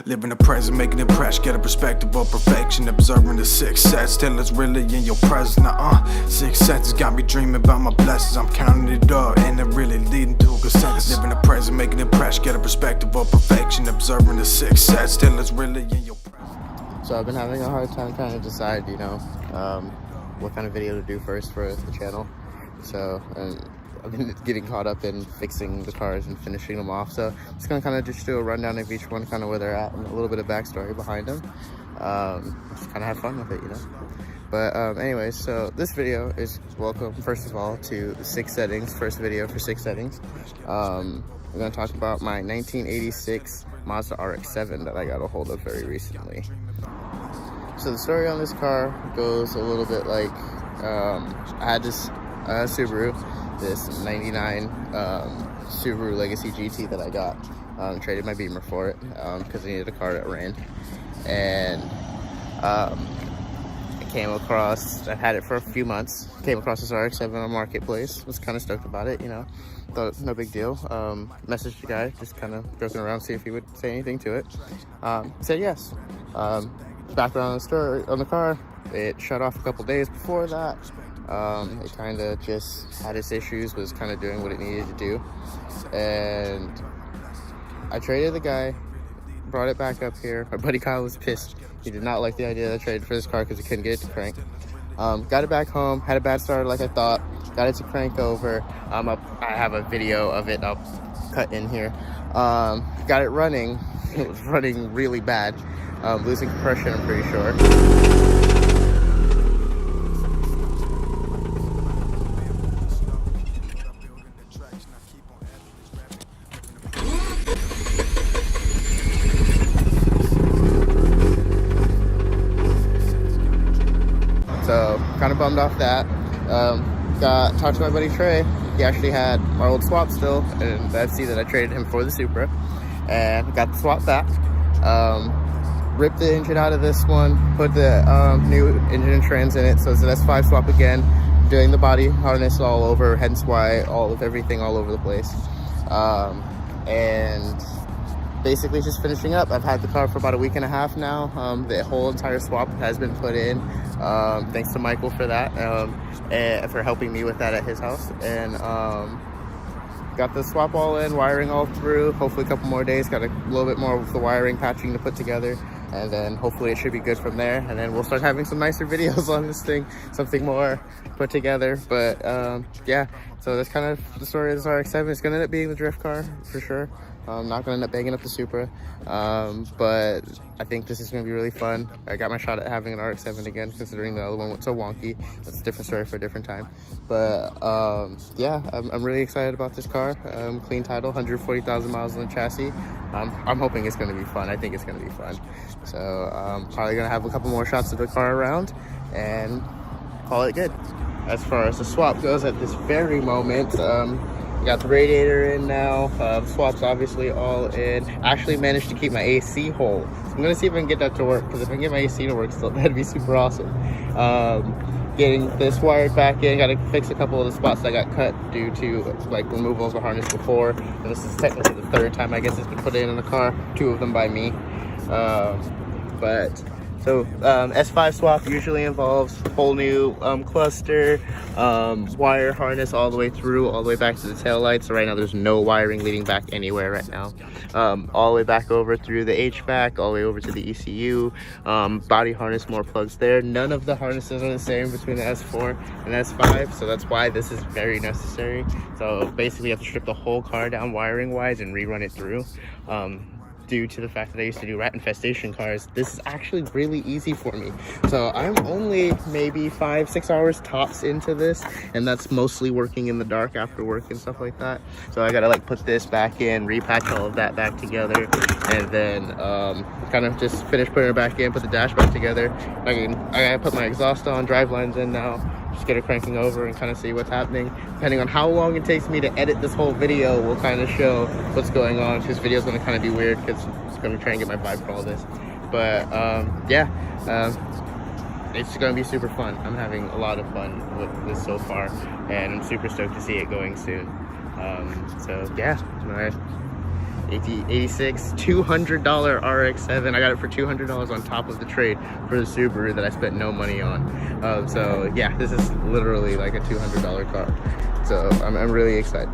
Living the present, making it fresh, get a perspective of perfection. Observing the sixth sense, till it's really in your presence. Sixth sense got me dreaming about my blessings. I'm counting it up, and it really leading to a consensus. Living the present, making it fresh, get a perspective of perfection. Observing the sixth sense, till it's really in your presence. So I've been having a hard time trying to decide, what kind of video to do first for the channel. So, I've been getting caught up in fixing the cars and finishing them off. So I'm just gonna kind of just do a rundown of each one, kind of where they're at, and a little bit of backstory behind them. Just kind of have fun with it, But anyways, so this video is welcome, first of all, to 6 settings, first video for 6 settings. I'm gonna talk about my 1986 Mazda RX-7 that I got a hold of very recently. So the story on this car goes a little bit like, I had this Subaru, this 99 Subaru Legacy GT that I got. Traded my Beamer for it because I needed a car that ran. And I came across, I had it for a few months, came across this RX-7 on Marketplace, was kind of stoked about it, thought no big deal. Messaged the guy, just kind of joking around, see if he would say anything to it. Said yes. Background on the story on the car, it shut off a couple days before that. It kind of just had its issues, was kind of doing what it needed to do. And I traded the guy, brought it back up here. My buddy Kyle was pissed. He did not like the idea that I traded for this car because he couldn't get it to crank. Got it back home, had a bad start like I thought, got it to crank over. I have a video of it, I'll cut in here. Got it running. It was running really bad. Losing compression, I'm pretty sure. So kind of bummed off that. Talked to my buddy Trey. He actually had my old swap still, and I see that I traded him for the Supra, and got the swap back. Ripped the engine out of this one, put the new engine and trans in it, so it's an S5 swap again, doing the body harness all over, hence why everything all over the place. And basically just finishing up. I've had the car for about a week and a half now. The whole entire swap has been put in. Thanks to Michael for that, and for helping me with that at his house. And got the swap all in, wiring all through. Hopefully a couple more days, got a little bit more of the wiring patching to put together, and then hopefully it should be good from there. And then we'll start having some nicer videos on this thing, something more put together. But yeah, so that's kind of the story of this RX-7. It's gonna end up being the drift car for sure. I'm not gonna end up banging up the Supra, but I think this is gonna be really fun. I got my shot at having an RX-7 again, considering the other one went so wonky. That's a different story for a different time. But yeah, I'm really excited about this car. Clean title, 140,000 miles on the chassis. I'm hoping it's gonna be fun. I think it's gonna be fun. So I'm probably gonna have a couple more shots of the car around and call it good. As far as the swap goes at this very moment, got the radiator in now. Swap's obviously all in. Actually managed to keep my AC whole. So I'm gonna see if I can get that to work, because if I can get my AC to work still, that'd be super awesome. Getting this wired back in, gotta fix a couple of the spots that got cut due to like removal of the harness before. And this is technically the 3rd time I guess it's been put in the car, 2 of them by me. So S5 swap usually involves whole new cluster, wire harness all the way through, all the way back to the taillights. So right now there's no wiring leading back anywhere right now. All the way back over through the HVAC, all the way over to the ECU, body harness, more plugs there. None of the harnesses are the same between the S4 and S5, so that's why this is very necessary. So basically you have to strip the whole car down wiring wise and rerun it through. Due to the fact that I used to do rat infestation cars, this is actually really easy for me. So I'm only maybe 5-6 hours tops into this, and that's mostly working in the dark after work and stuff like that. So I gotta like put this back in, repatch all of that back together, and then kind of just finish putting it back in, put the dash back together. I gotta put my exhaust on, drive lines in now, just get it cranking over and kind of see what's happening. Depending on how long it takes me to edit this whole video will kind of show what's going on. This video is going to kind of be weird because I'm just going to try and get my vibe for all this. But yeah, it's going to be super fun. I'm having a lot of fun with this so far, and I'm super stoked to see it going soon. So yeah, 86, $200 rx7. I got it for $200 on top of the trade for the Subaru that I spent no money on. So yeah, this is literally like a $200 car. So I'm really excited.